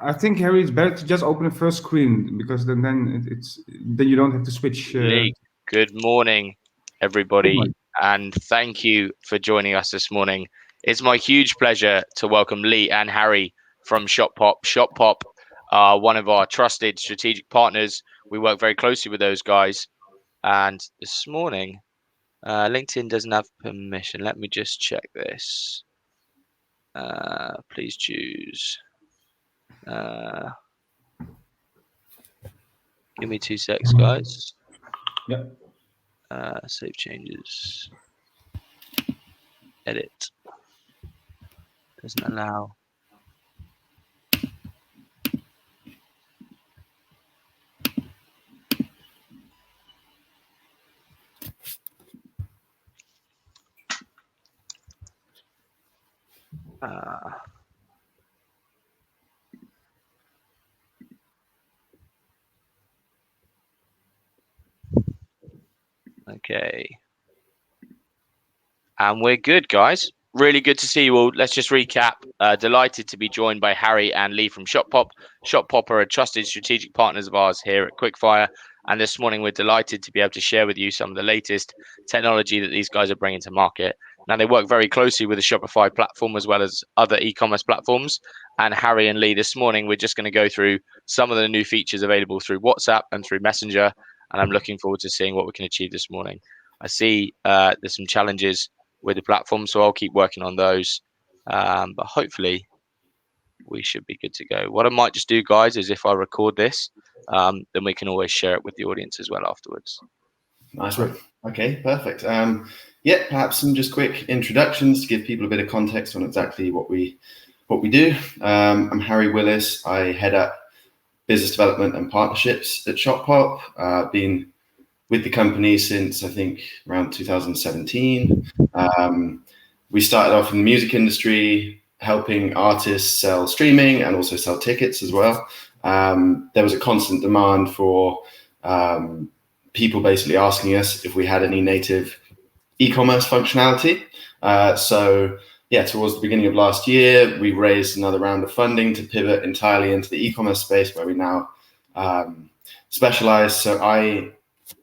I think, Harry, it's better to just open the first screen because then then you don't have to switch. Lee, good morning, everybody, and thank you for joining us this morning. It's my huge pleasure to welcome Lee and Harry from ShopPop. ShopPop are one of our trusted strategic partners. We work very closely with those guys. And this morning, LinkedIn doesn't have permission. Let me just check this. Please choose. Give me 2 secs, guys. Yep. Save changes. Edit. Doesn't allow. Okay. And we're good, guys. Really good to see you all. Let's just recap. Delighted to be joined by Harry and Lee from ShopPop. ShopPop are a trusted strategic partners of ours here at Quickfire. And this morning, we're delighted to be able to share with you some of the latest technology that these guys are bringing to market. Now, they work very closely with the Shopify platform as well as other e-commerce platforms. And Harry and Lee, this morning, we're just going to go through some of the new features available through WhatsApp and through Messenger. And I'm looking forward to seeing what we can achieve this morning. I see there's some challenges with the platform, so I'll keep working on those. But hopefully, we should be good to go. What I might just do, guys, is if I record this, then we can always share it with the audience as well afterwards. Nice one. Okay, perfect. Yeah, perhaps some just quick introductions to give people a bit of context on exactly what we do. I'm Harry Willis. I head up business development and partnerships at ShopPop. Been with the company since I think around 2017. We started off in the music industry, helping artists sell streaming and also sell tickets as well. There was a constant demand for people basically asking us if we had any native e-commerce functionality. So yeah, towards the beginning of last year, we raised another round of funding to pivot entirely into the e-commerce space where we now specialize. So I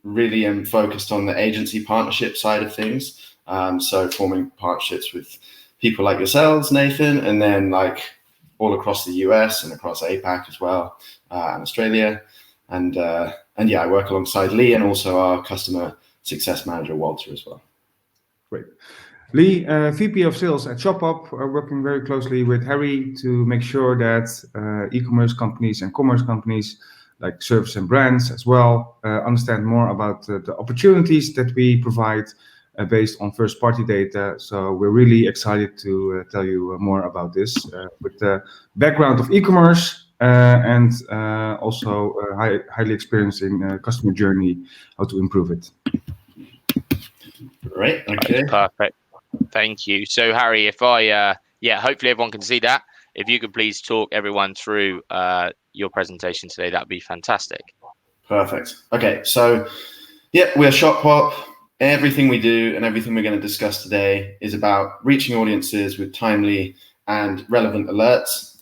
really am focused on the agency partnership side of things. So forming partnerships with people like yourselves, Nathan, and then like all across the US and across APAC as well, and Australia. And yeah, I work alongside Lee and also our customer success manager, Walter, as well. Great. Lee, VP of Sales at ShopPop, are working very closely with Harry to make sure that e-commerce companies and commerce companies like service and brands as well understand more about the opportunities that we provide based on first-party data. So we're really excited to tell you more about this with the background of e-commerce and also highly experienced in customer journey, how to improve it. Right. Okay. That's perfect. Thank you. So Harry, if I, hopefully everyone can see that. If you could please talk everyone through your presentation today, that'd be fantastic. Perfect. Okay. So yeah, we're ShopPop. Everything we do and everything we're going to discuss today is about reaching audiences with timely and relevant alerts.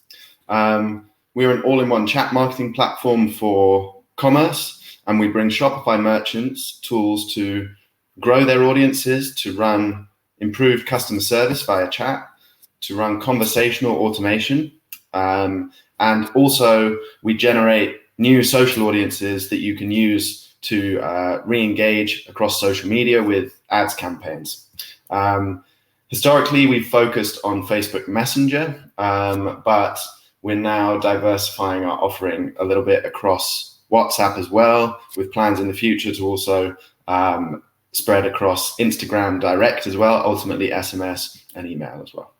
We're an all-in-one chat marketing platform for commerce, and we bring Shopify merchants tools to grow their audiences, to run improved customer service via chat, to run conversational automation, and also we generate new social audiences that you can use to re-engage across social media with ads campaigns. Historically, we've focused on Facebook Messenger, but we're now diversifying our offering a little bit across WhatsApp as well, with plans in the future to also spread across Instagram direct as well, ultimately SMS and email as well.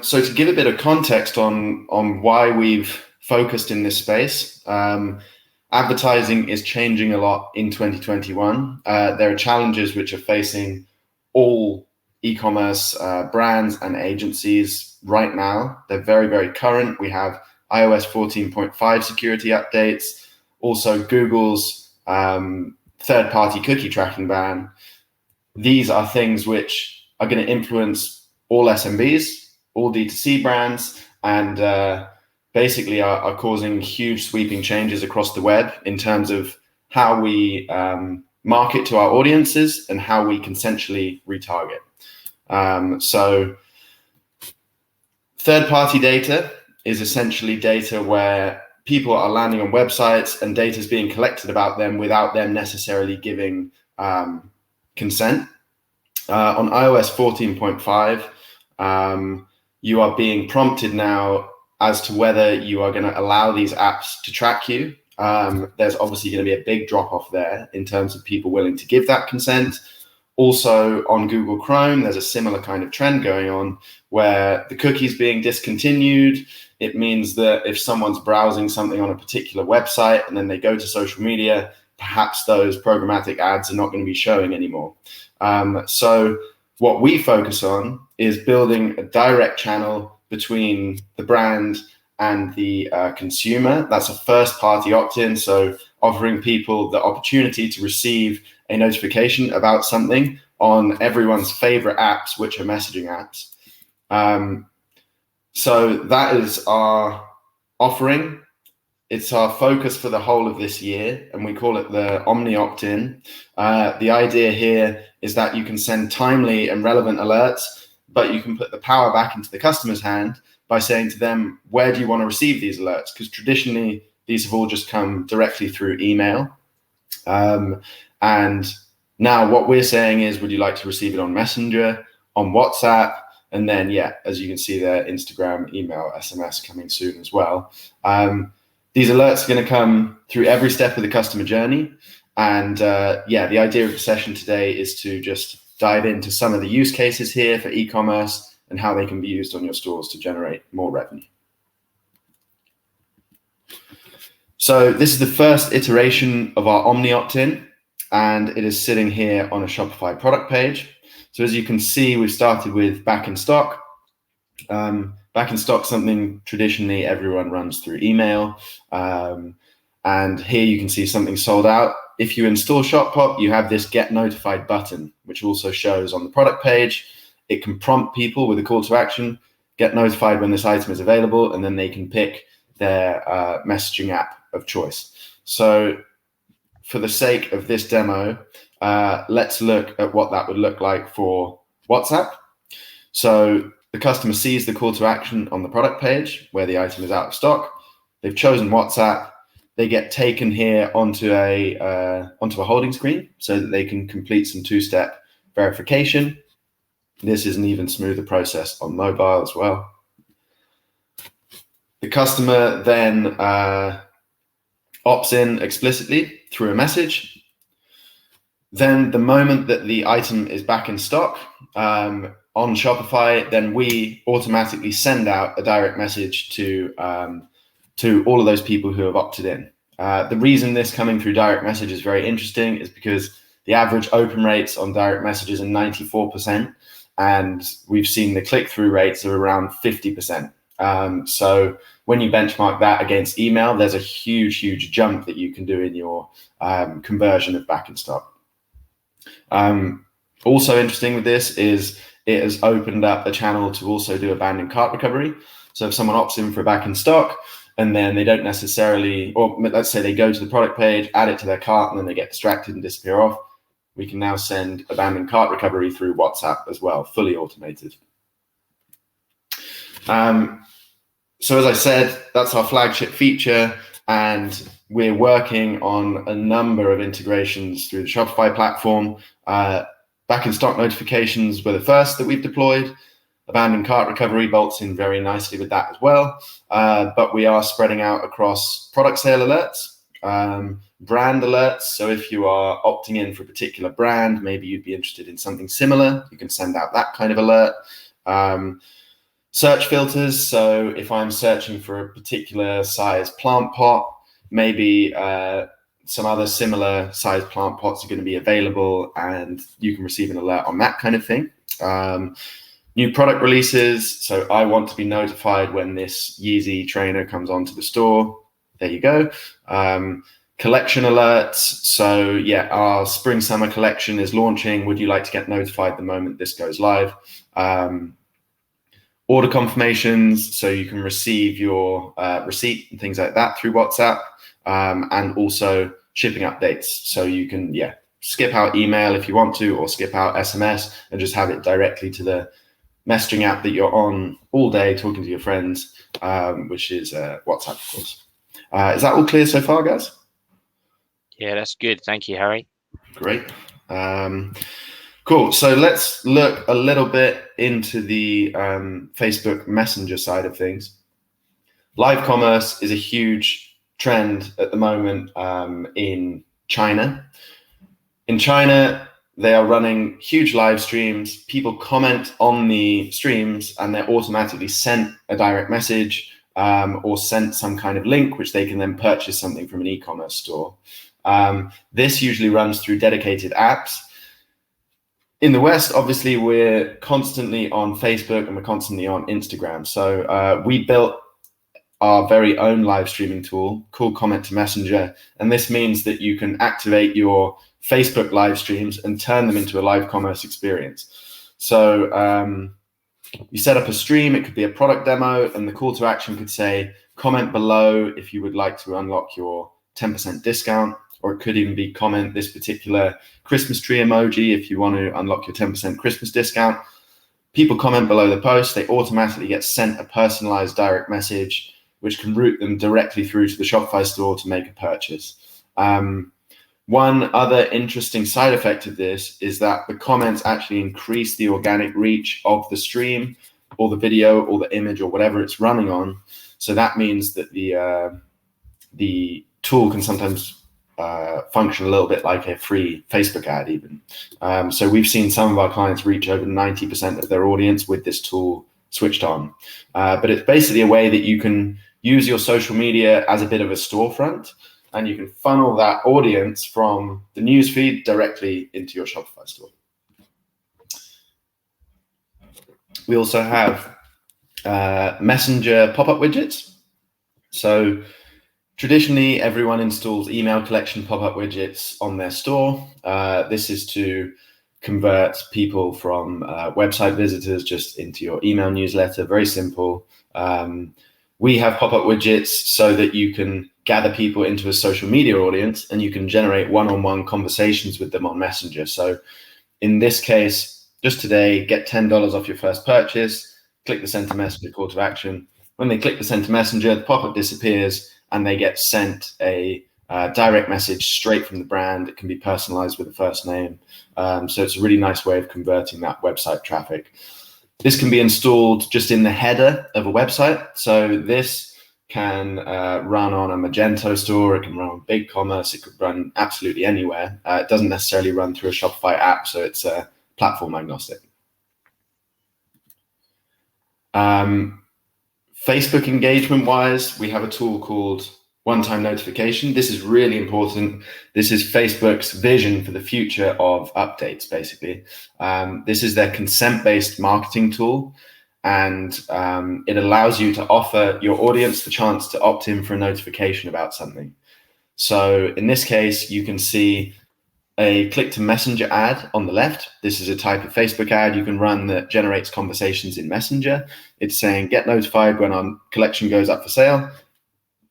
So to give a bit of context on why we've focused in this space, advertising is changing a lot in 2021. There are challenges which are facing all e-commerce brands and agencies right now. They're very, very current. We have iOS 14.5 security updates, also Google's third-party cookie tracking ban. These are things which are going to influence all SMBs, all D2C brands, and basically are causing huge sweeping changes across the web in terms of how we market to our audiences and how we consensually retarget. So third-party data is essentially data where people are landing on websites and data is being collected about them without them necessarily giving consent. On iOS 14.5, you are being prompted now as to whether you are going to allow these apps to track you. There's obviously going to be a big drop off there in terms of people willing to give that consent. Also on Google Chrome, there's a similar kind of trend going on where the cookies being discontinued. It means that if someone's browsing something on a particular website and then they go to social media, perhaps those programmatic ads are not going to be showing anymore. So what we focus on is building a direct channel between the brand and the consumer. That's a first-party opt-in, so offering people the opportunity to receive a notification about something on everyone's favorite apps, which are messaging apps. So that is our offering. It's our focus for the whole of this year, and we call it the Omni Opt-In. The idea here is that you can send timely and relevant alerts, but you can put the power back into the customer's hand by saying to them, where do you want to receive these alerts? Because traditionally, these have all just come directly through email. And now what we're saying is, would you like to receive it on Messenger, on WhatsApp? And then, yeah, as you can see there, Instagram, email, SMS coming soon as well. These alerts are going to come through every step of the customer journey. And yeah, the idea of the session today is to just dive into some of the use cases here for e-commerce and how they can be used on your stores to generate more revenue. So this is the first iteration of our Omni Opt-In, and it is sitting here on a Shopify product page. So as you can see, we've started with back in stock. Back in stock, something traditionally everyone runs through email. And here you can see something sold out. If you install ShopPop, you have this get notified button, which also shows on the product page. It can prompt people with a call to action, get notified when this item is available, and then they can pick their messaging app of choice. So for the sake of this demo, let's look at what that would look like for WhatsApp. So the customer sees the call to action on the product page where the item is out of stock. They've chosen WhatsApp. They get taken here onto a holding screen so that they can complete some two-step verification. This is an even smoother process on mobile as well. The customer then opts in explicitly through a message. Then the moment that the item is back in stock on Shopify, then we automatically send out a direct message to all of those people who have opted in. The reason this coming through direct message is very interesting is because the average open rates on direct messages are 94%, and we've seen the click-through rates of around 50%. So when you benchmark that against email, there's a huge, huge jump that you can do in your conversion of back in stock. Also interesting with this is it has opened up a channel to also do abandoned cart recovery. So if someone opts in for back in stock and then they don't necessarily, or let's say they go to the product page, add it to their cart, and then they get distracted and disappear off, we can now send abandoned cart recovery through WhatsApp as well, fully automated. So as I said, that's our flagship feature, and we're working on a number of integrations through the Shopify platform. Back in stock notifications were the first that we've deployed. Abandoned cart recovery bolts in very nicely with that as well. But we are spreading out across product sale alerts, brand alerts. So if you are opting in for a particular brand, maybe you'd be interested in something similar, you can send out that kind of alert. Search filters. So if I'm searching for a particular size plant pot, maybe some other similar size plant pots are going to be available and you can receive an alert on that kind of thing. New product releases. So I want to be notified when this Yeezy trainer comes onto the store. There you go. Collection alerts. So yeah, our spring summer collection is launching. Would you like to get notified the moment this goes live? order confirmations, so you can receive your receipt and things like that through WhatsApp, and also shipping updates. So you can, skip out email if you want to, or skip out SMS and just have it directly to the messaging app that you're on all day talking to your friends, which is WhatsApp, of course. Is that all clear so far, guys? Yeah, that's good. Thank you, Harry. Great. Cool. So let's look a little bit into the Facebook Messenger side of things. Live commerce is a huge trend at the moment in China. In China, they are running huge live streams. People comment on the streams and they're automatically sent a direct message or sent some kind of link, which they can then purchase something from an e-commerce store. This usually runs through dedicated apps. In the West, obviously, we're constantly on Facebook and we're constantly on Instagram. So we built our very own live streaming tool called Comment to Messenger. And this means that you can activate your Facebook live streams and turn them into a live commerce experience. So you set up a stream, it could be a product demo, and the call to action could say, comment below if you would like to unlock your 10% discount, or it could even be comment this particular Christmas tree emoji if you want to unlock your 10% Christmas discount. People comment below the post, they automatically get sent a personalized direct message, which can route them directly through to the Shopify store to make a purchase. One other interesting side effect of this is that the comments actually increase the organic reach of the stream or the video or the image or whatever it's running on. So that means that the tool can sometimes function a little bit like a free Facebook ad even. So we've seen some of our clients reach over 90% of their audience with this tool switched on. But it's basically a way that you can use your social media as a bit of a storefront, and you can funnel that audience from the newsfeed directly into your Shopify store. We also have Messenger pop-up widgets. So traditionally, everyone installs email collection pop-up widgets on their store. This is to convert people from website visitors just into your email newsletter. Very simple. We have pop-up widgets so that you can gather people into a social media audience and you can generate one-on-one conversations with them on Messenger. So in this case, just today, get $10 off your first purchase, click the send to messenger call to action. When they click the send to messenger, the pop-up disappears and they get sent a direct message straight from the brand. It can be personalized with a first name. So it's a really nice way of converting that website traffic. This can be installed just in the header of a website. So this can run on a Magento store, it can run on BigCommerce, it could run absolutely anywhere. It doesn't necessarily run through a Shopify app, so it's platform agnostic. Facebook engagement-wise, we have a tool called one-time notification. This is really important. This is Facebook's vision for the future of updates, basically. This is their consent-based marketing tool, and it allows you to offer your audience the chance to opt in for a notification about something. So in this case, you can see a click to messenger ad on the left. This is a type of Facebook ad you can run that generates conversations in Messenger. It's saying, get notified when our collection goes up for sale.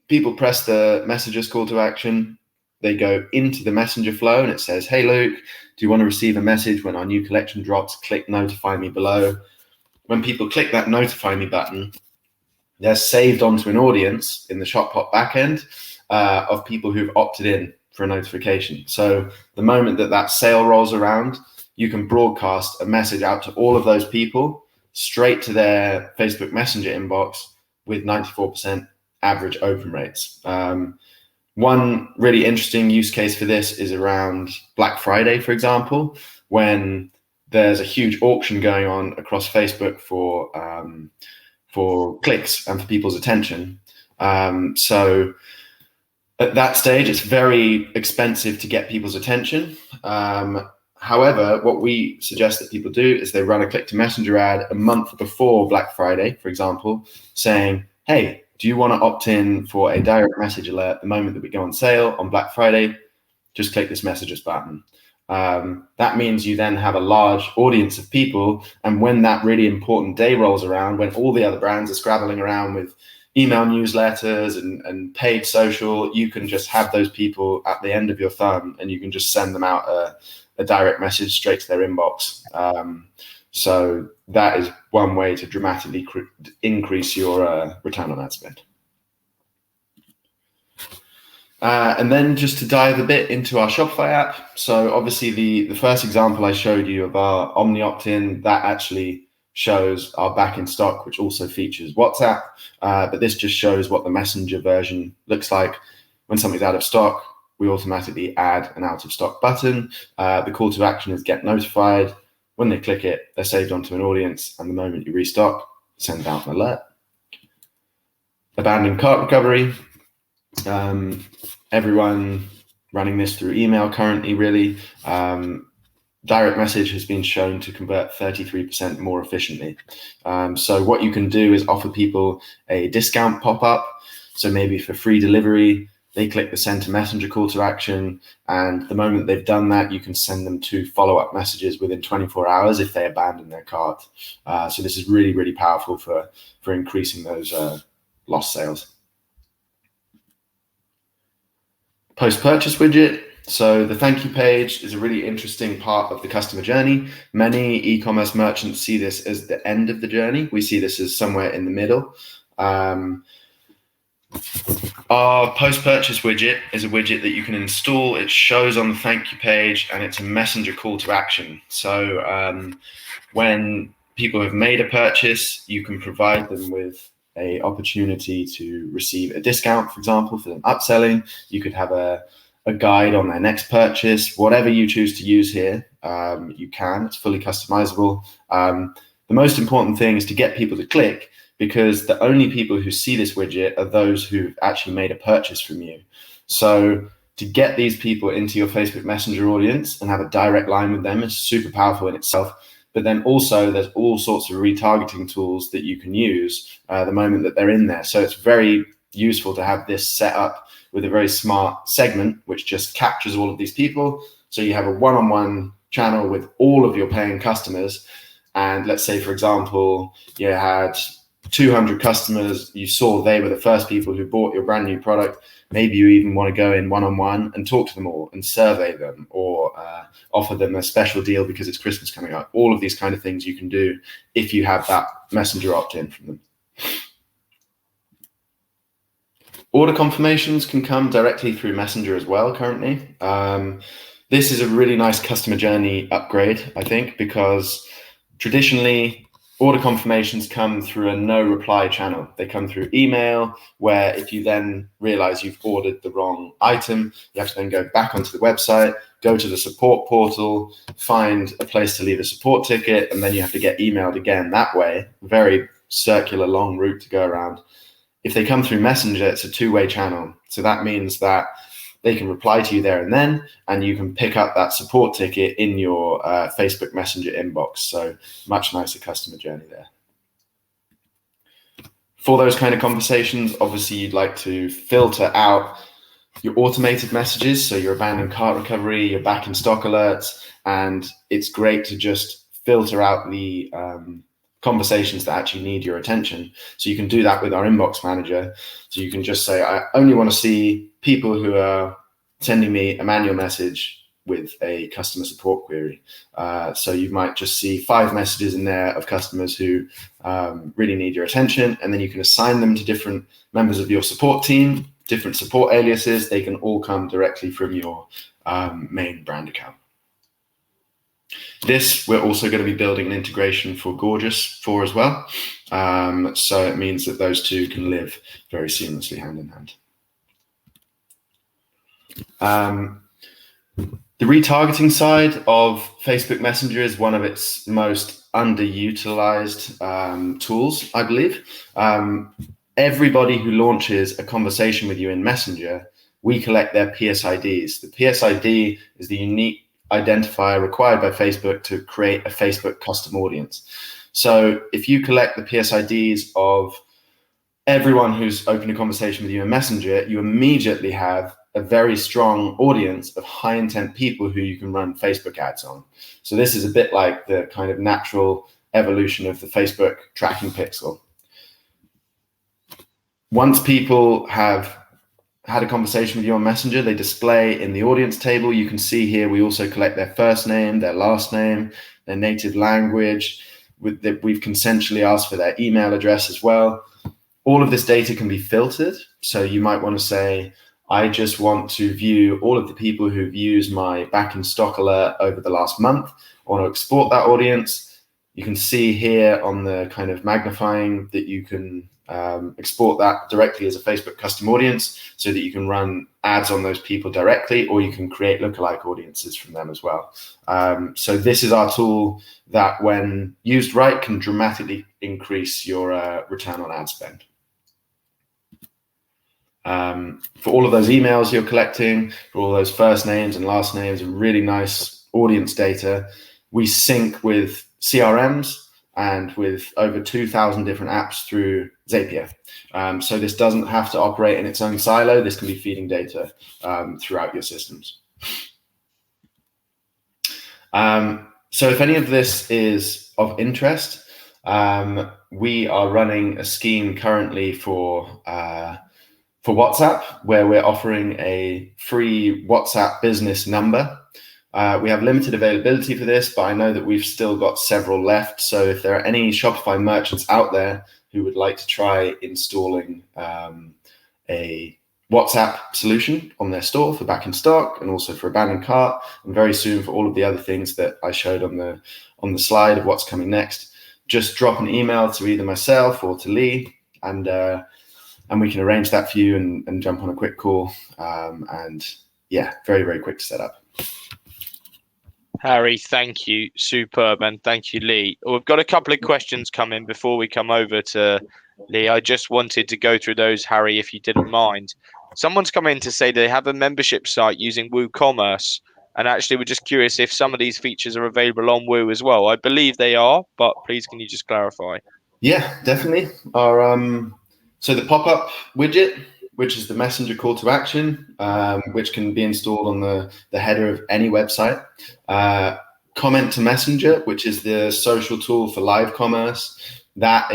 People press the messages call to action. They go into the Messenger flow and it says, hey, Luke, do you want to receive a message when our new collection drops? Click notify me below. When people click that notify me button, they're saved onto an audience in the ShopPop backend of people who've opted in for a notification. So the moment that that sale rolls around, you can broadcast a message out to all of those people straight to their Facebook Messenger inbox with 94% average open rates. One really interesting use case for this is around Black Friday, for example, when there's a huge auction going on across Facebook for clicks and for people's attention. So at that stage, it's very expensive to get people's attention. However, what we suggest that people do is they run a click to messenger ad a month before Black Friday, for example, saying, hey, do you want to opt in for a direct message alert the moment that we go on sale on Black Friday? Just click this messages button. That means you then have a large audience of people. And when that really important day rolls around, when all the other brands are scrabbling around with email newsletters and paid social, you can just have those people at the end of your thumb, and you can just send them out a direct message straight to their inbox. So that is one way to dramatically increase your return on ad spend. And then just to dive a bit into our Shopify app. So obviously the first example I showed you of our Omni Opt-In, that actually shows our back in stock, which also features WhatsApp. But this just shows what the Messenger version looks like. When something's out of stock, we automatically add an out of stock button. The call to action is get notified. When they click it, they're saved onto an audience. And the moment you restock, send out an alert. Abandoned cart recovery. Everyone running this through email currently, really. Direct message has been shown to convert 33% more efficiently. So what you can do is offer people a discount pop-up. So maybe for free delivery, they click the send to messenger call to action, and the moment they've done that, you can send them 2 follow-up messages within 24 hours if they abandon their cart. So this is really, really powerful for increasing those lost sales. Post-purchase widget. So the thank you page is a really interesting part of the customer journey. Many e-commerce merchants see this as the end of the journey. We see this as somewhere in the middle. Our post-purchase widget is a widget that you can install. It shows on the thank you page, and it's a messenger call to action. So when people have made a purchase, you can provide them with an opportunity to receive a discount, for example, for them upselling. You could have a guide on their next purchase. Whatever you choose to use here, you can. It's fully customizable. The most important thing is to get people to click, because the only people who see this widget are those who've actually made a purchase from you. So to get these people into your Facebook Messenger audience and have a direct line with them is super powerful in itself. But then also there's all sorts of retargeting tools that you can use the moment that they're in there. So it's very useful to have this set up with a very smart segment, which just captures all of these people. So you have a one-on-one channel with all of your paying customers. And let's say, for example, you had 200 customers, you saw they were the first people who bought your brand new product. Maybe you even want to go in one-on-one and talk to them all and survey them, or offer them a special deal because it's Christmas coming up. All of these kind of things you can do if you have that messenger opt-in from them. Order confirmations can come directly through Messenger as well currently. This is a really nice customer journey upgrade, I think, because traditionally order confirmations come through a no reply channel. They come through email, where if you then realize you've ordered the wrong item, you have to then go back onto the website, go to the support portal, find a place to leave a support ticket, and then you have to get emailed again that way. Very circular, long route to go around. If they come through Messenger, it's a two-way channel. So that means that they can reply to you there and then, and you can pick up that support ticket in your Facebook Messenger inbox. So much nicer customer journey there. For those kind of conversations, obviously you'd like to filter out your automated messages, so your abandoned cart recovery, your back in stock alerts, and it's great to just filter out the conversations that actually need your attention. So you can do that with our inbox manager. So you can just say, I only want to see people who are sending me a manual message with a customer support query. So you might just see 5 messages in there of customers who really need your attention, and then you can assign them to different members of your support team, different support aliases. They can all come directly from your main brand account. This, we're also going to be building an integration for Gorgeous for as well. So it means that those two can live very seamlessly hand in hand. The retargeting side of Facebook Messenger is one of its most underutilized tools, I believe. Everybody who launches a conversation with you in Messenger, we collect their PSIDs. The PSID is the unique identifier required by Facebook to create a Facebook custom audience. So if you collect the PSIDs of everyone who's opened a conversation with you in Messenger, you immediately have a very strong audience of high intent people who you can run Facebook ads on. So this is a bit like the kind of natural evolution of the Facebook tracking pixel. Once people have had a conversation with you on Messenger, they display in the audience table. You can see here, we also collect their first name, their last name, their native language. We've consensually asked for their email address as well. All of this data can be filtered. So you might want to say, I just want to view all of the people who've used my back in stock alert over the last month. I want to export that audience. You can see here on the kind of magnifying that you can export that directly as a Facebook custom audience so that you can run ads on those people directly, or you can create lookalike audiences from them as well. So this is our tool that, when used right, can dramatically increase your return on ad spend. For all of those emails you're collecting, for all those first names and last names and really nice audience data, we sync with CRMs and with over 2,000 different apps through Zapier. So this doesn't have to operate in its own silo. This can be feeding data throughout your systems. So if any of this is of interest, we are running a scheme currently for WhatsApp, where we're offering a free WhatsApp business number. We have limited availability for this, but I know that we've still got several left. So if there are any Shopify merchants out there who would like to try installing a WhatsApp solution on their store for back in stock and also for abandoned cart, and very soon for all of the other things that I showed on the slide of what's coming next, just drop an email to either myself or to Lee, and we can arrange that for you and jump on a quick call. And yeah, very, very quick to set up. Harry, thank you. Superb. And thank you, Lee. We've got a couple of questions coming before we come over to Lee. I just wanted to go through those, Harry, if you didn't mind. Someone's come in to say they have a membership site using WooCommerce. And actually, we're just curious if some of these features are available on Woo as well. I believe they are, but please, can you just clarify? Yeah, definitely. So the pop-up widget, which is the messenger call to action, which can be installed on the header of any website. Comment to Messenger, which is the social tool for live commerce. That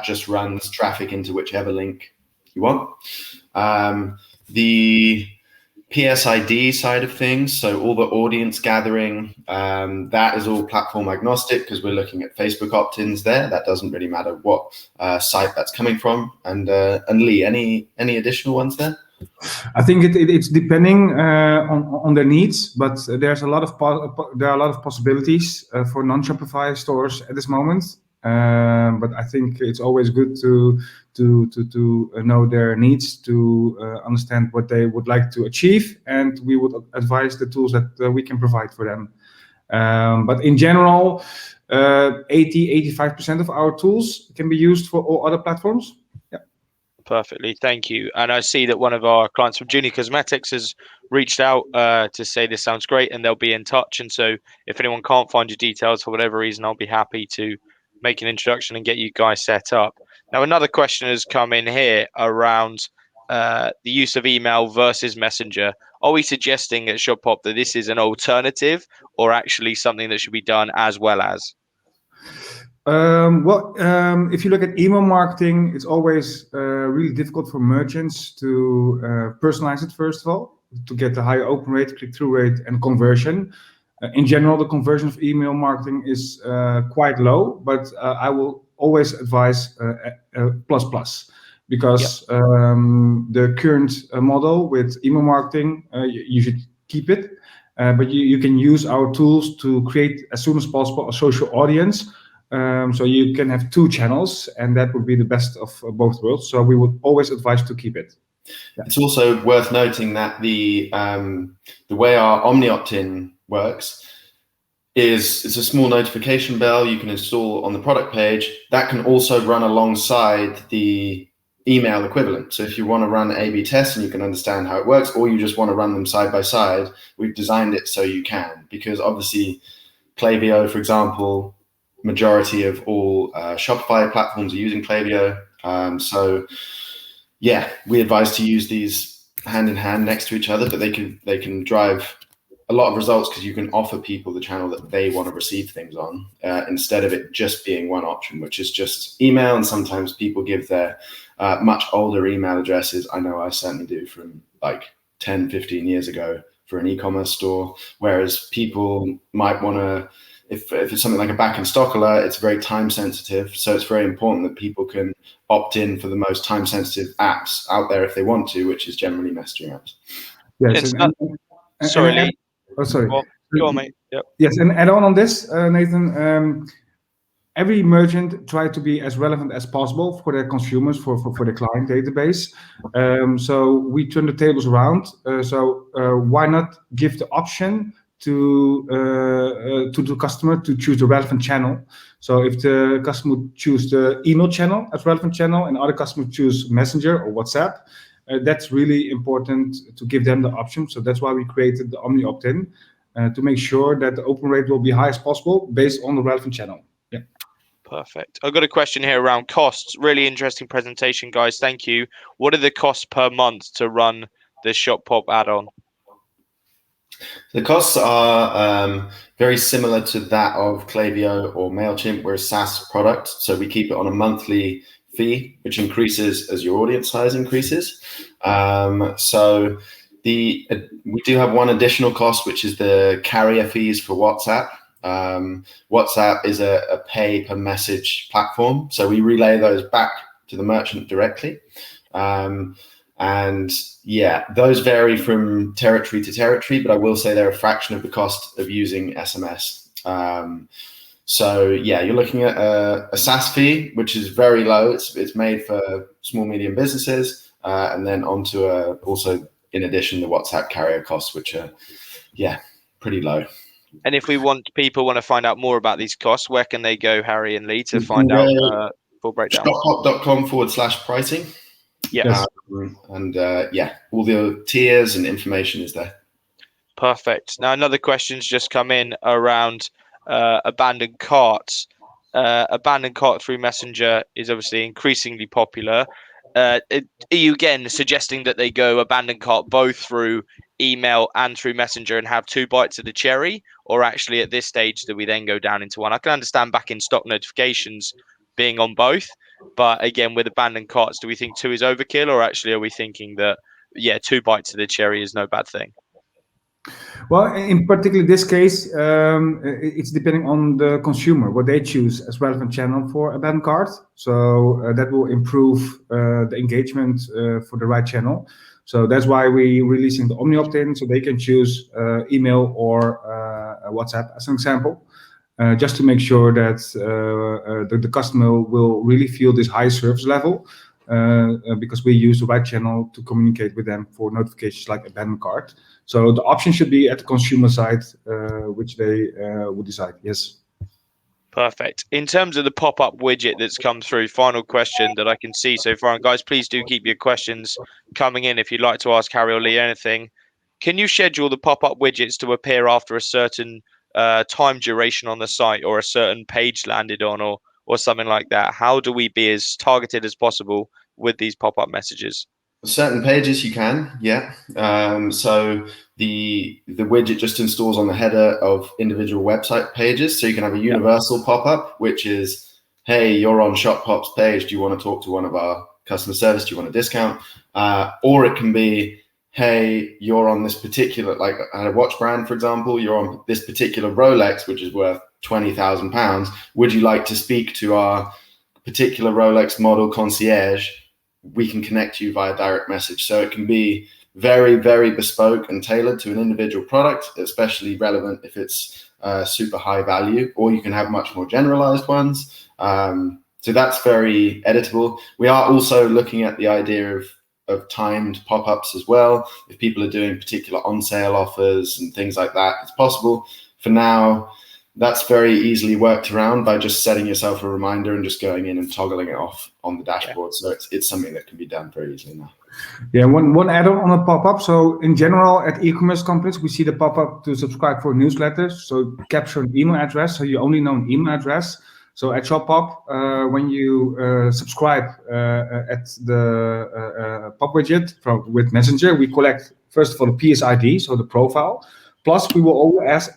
just runs traffic into whichever link you want. The PSID side of things, so all the audience gathering, that is all platform agnostic because we're looking at Facebook opt-ins there. That doesn't really matter what site that's coming from. And Lee, any additional ones there? I think it's depending on their needs, but there's a lot of possibilities for non-Shopify stores at this moment. But I think it's always good to know their needs, to understand what they would like to achieve, and we would advise the tools that we can provide for them. But in general, 80-85% of our tools can be used for all other platforms. Yeah. Perfectly, thank you. And I see that one of our clients from Junior Cosmetics has reached out to say this sounds great and they'll be in touch. And so if anyone can't find your details for whatever reason, I'll be happy to make an introduction and get you guys set up. Now, another question has come in here around the use of email versus Messenger. Are we suggesting at ShopPop that this is an alternative or actually something that should be done as well as? If you look at email marketing, it's always really difficult for merchants to personalize it, first of all, to get the higher open rate, click-through rate, and conversion. In general, the conversion of email marketing is quite low, but I will always advise plus, because the current model with email marketing, you should keep it, but you can use our tools to create as soon as possible a social audience. So you can have two channels, and that would be the best of both worlds. So we would always advise to keep it. Yeah. It's also worth noting that the way our Omni Opt-In works is it's a small notification bell you can install on the product page that can also run alongside the email equivalent. So if you want to run A/B tests and you can understand how it works, or you just want to run them side by side, we've designed it so you can, because obviously Klaviyo, for example, majority of all Shopify platforms are using Klaviyo. So yeah, we advise to use these hand in hand next to each other, but they can drive a lot of results because you can offer people the channel that they want to receive things on instead of it just being one option, which is just email. And sometimes people give their much older email addresses. I know I certainly do, from like 10, 15 years ago for an e-commerce store, whereas people might want to, if it's something like a back in stock alert, it's very time sensitive. So it's very important that people can opt in for the most time sensitive apps out there if they want to, which is generally messaging apps. Yes. Sorry, Lee. Oh, sorry. Go on, mate. Yep. Yes, and add on this, Nathan. Every merchant try to be as relevant as possible for their consumers, for their client database. So we turn the tables around. Why not give the option to the customer to choose the relevant channel? So if the customer choose the email channel as relevant channel, and other customers choose Messenger or WhatsApp, that's really important to give them the option. So that's why we created the Omni Opt-In to make sure that the open rate will be high as possible based on the relevant channel. Yeah. Perfect. I've got a question here around costs. Really interesting presentation, guys. Thank you. What are the costs per month to run the ShopPop add-on? The costs are very similar to that of Klaviyo or MailChimp. We're a SaaS product, so we keep it on a monthly fee, which increases as your audience size increases. We do have one additional cost, which is the carrier fees for WhatsApp. WhatsApp is a pay per message platform, so we relay those back to the merchant directly. And yeah, those vary from territory to territory, but I will say they're a fraction of the cost of using SMS. So yeah, you're looking at a SaaS fee, which is very low. It's made for small, medium businesses, and then onto also in addition the WhatsApp carrier costs, which are pretty low. And if people want to find out more about these costs, where can they go, Harry and Lee, to find out full breakdown? ShopPop.com/pricing. Yes. All the tiers and information is there. Perfect. Now, another question's just come in around abandoned carts. Abandoned cart through Messenger is obviously increasingly popular. Are you again suggesting that they go abandoned cart both through email and through Messenger and have two bites of the cherry? Or actually at this stage, do we then go down into one? I can understand back in stock notifications being on both. But again, with abandoned carts, do we think two is overkill, or actually are we thinking that, two bites of the cherry is no bad thing? Well, in particular this case, it's depending on the consumer, what they choose as relevant channel for abandoned cart. So that will improve the engagement for the right channel. So that's why we're releasing the Omni Opt-In, so they can choose email or WhatsApp as an example. Just to make sure that the customer will really feel this high service level, because we use the right channel to communicate with them for notifications like abandoned cart. So the option should be at the consumer side, which they would decide. Yes. Perfect. In terms of the pop-up widget that's come through, final question that I can see so far, and guys, please do keep your questions coming in if you'd like to ask Harry or Lee anything. Can you schedule the pop-up widgets to appear after a certain time duration on the site, or a certain page landed on, or something like that? How do we be as targeted as possible with these pop-up messages? Certain pages you can, yeah. So the widget just installs on the header of individual website pages. So you can have a universal pop-up, which is, hey, you're on ShopPop's page. Do you want to talk to one of our customer service? Do you want a discount? Or it can be, hey, you're on this particular, like a watch brand, for example, you're on this particular Rolex, which is worth £20,000. Would you like to speak to our particular Rolex model concierge? We can connect you via direct message. So it can be very, very bespoke and tailored to an individual product, especially relevant if it's super high value, or you can have much more generalized ones. So that's very editable. We are also looking at the idea of timed pop-ups as well. If people are doing particular on-sale offers and things like that, it's possible. For now, that's very easily worked around by just setting yourself a reminder and just going in and toggling it off on the dashboard. So it's something that can be done very easily now. Yeah, one add-on on a pop-up. So in general, at e-commerce companies, we see the pop-up to subscribe for newsletters. So capture an email address, so you only know an email address. So at ShopPop, when you subscribe at the pop widget with Messenger, we collect first of all the PSID, so the profile. Plus, we will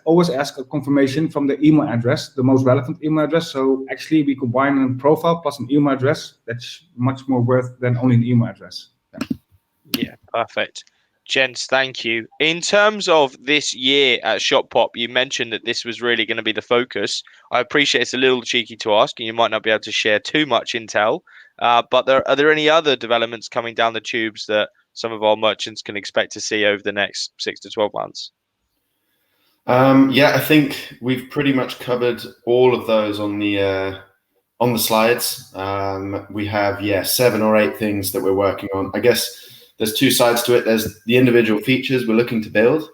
always ask a confirmation from the email address, the most relevant email address. So actually, we combine a profile plus an email address. That's much more worth than only an email address. Yeah, perfect. Gents, thank you. In terms of this year at ShopPop, you mentioned that this was really going to be the focus. I appreciate it's a little cheeky to ask, and you might not be able to share too much intel. But are there any other developments coming down the tubes that some of our merchants can expect to see over the next 6 to 12 months? Yeah, I think we've pretty much covered all of those on the slides. We have 7 or 8 things that we're working on. I guess there's 2 sides to it. There's the individual features we're looking to build,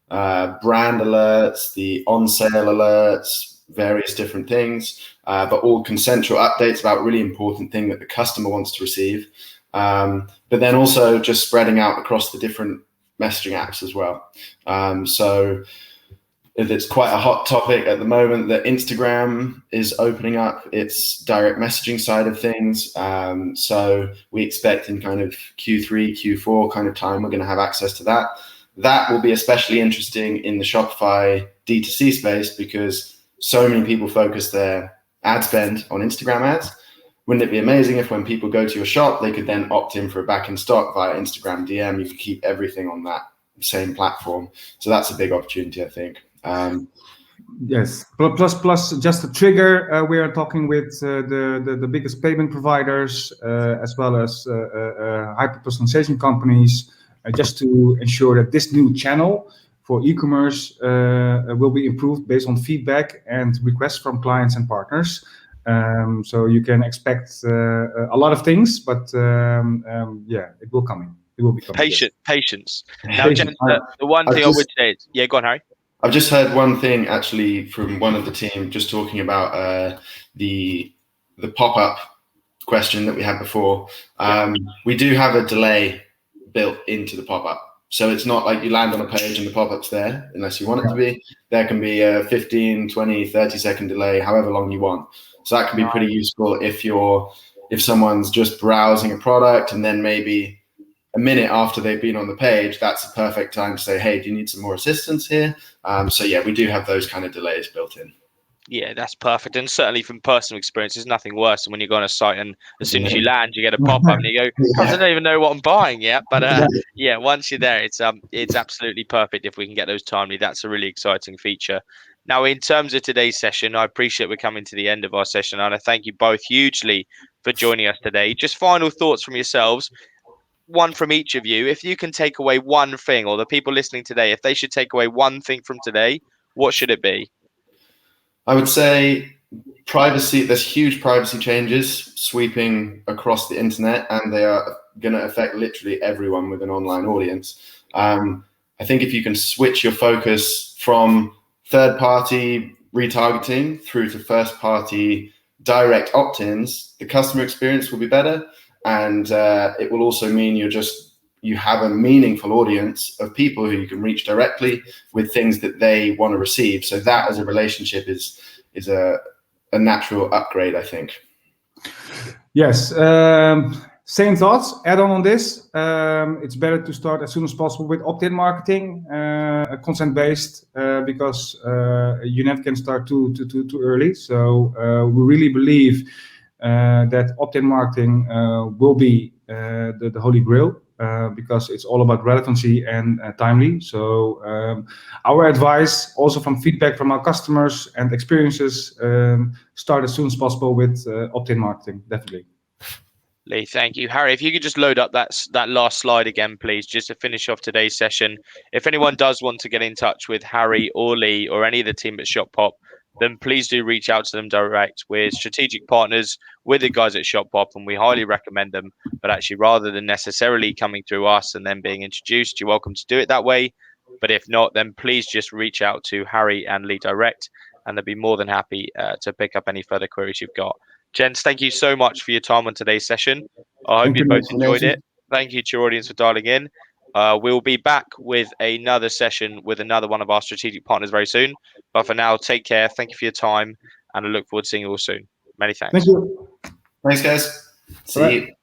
brand alerts, the on-sale alerts, various different things, but all consensual updates about really important thing that the customer wants to receive. But then also just spreading out across the different messaging apps as well. So it's quite a hot topic at the moment that Instagram is opening up its direct messaging side of things. So we expect in kind of Q3, Q4 kind of time, we're going to have access to that. That will be especially interesting in the Shopify D2C space because so many people focus their ad spend on Instagram ads. Wouldn't it be amazing if when people go to your shop, they could then opt in for a back in stock via Instagram DM? You could keep everything on that same platform. So that's a big opportunity, I think. Yes. Plus, just a trigger. We are talking with the biggest payment providers as well as hyper-personalization companies, just to ensure that this new channel for e-commerce will be improved based on feedback and requests from clients and partners. So you can expect a lot of things, but it will come in. It will be coming. Patience. Now, Jen, the one thing I would say is, go on, Harry. I've just heard one thing actually from one of the team just talking about the pop-up question that we had before. We do have a delay built into the pop-up. So it's not like you land on a page and the pop-up's there unless you want it to be. There can be a 15, 20, 30-second delay, however long you want. So that can be pretty useful if someone's just browsing a product and then maybe a minute after they've been on the page, that's a perfect time to say, hey, do you need some more assistance here? So we do have those kind of delays built in. Yeah, that's perfect. And certainly from personal experience, there's nothing worse than when you go on a site and as soon as you land, you get a pop-up and you go, I don't even know what I'm buying yet. But once you're there, it's absolutely perfect if we can get those timely. That's a really exciting feature. Now, in terms of today's session, I appreciate we're coming to the end of our session, and I thank you both hugely for joining us today. Just final thoughts from yourselves. One from each of you. If you can take away one thing, or the people listening today, if they should take away one thing from today, what should it be? I would say privacy. There's huge privacy changes sweeping across the internet, and they are going to affect literally everyone with an online audience. I think if you can switch your focus from third-party retargeting through to first-party direct opt-ins, the customer experience will be better. And it will also mean you have a meaningful audience of people who you can reach directly with things that they want to receive. So that as a relationship is a natural upgrade, I think. Yes. Same thoughts. Add on this. It's better to start as soon as possible with opt-in marketing, consent-based, because you never can start too early. So we really believe that opt-in marketing will be the holy grail because it's all about relevancy and timely. So our advice, also from feedback from our customers and experiences, start as soon as possible with opt-in marketing, definitely. Lee, thank you. Harry, if you could just load up that last slide again, please, just to finish off today's session. If anyone does want to get in touch with Harry or Lee or any of the team at ShopPop, then please do reach out to them direct. We're strategic partners with the guys at ShopPop, and we highly recommend them. But actually, rather than necessarily coming through us and then being introduced, you're welcome to do it that way. But if not, then please just reach out to Harry and Lee direct, and they'll be more than happy to pick up any further queries you've got. Gents, thank you so much for your time on today's session. I hope you both enjoyed it. Thank you to your audience for dialing in. We'll be back with another session with another one of our strategic partners very soon. But for now, take care. Thank you for your time, and I look forward to seeing you all soon. Many thanks. Thank you. Thanks, guys. See you.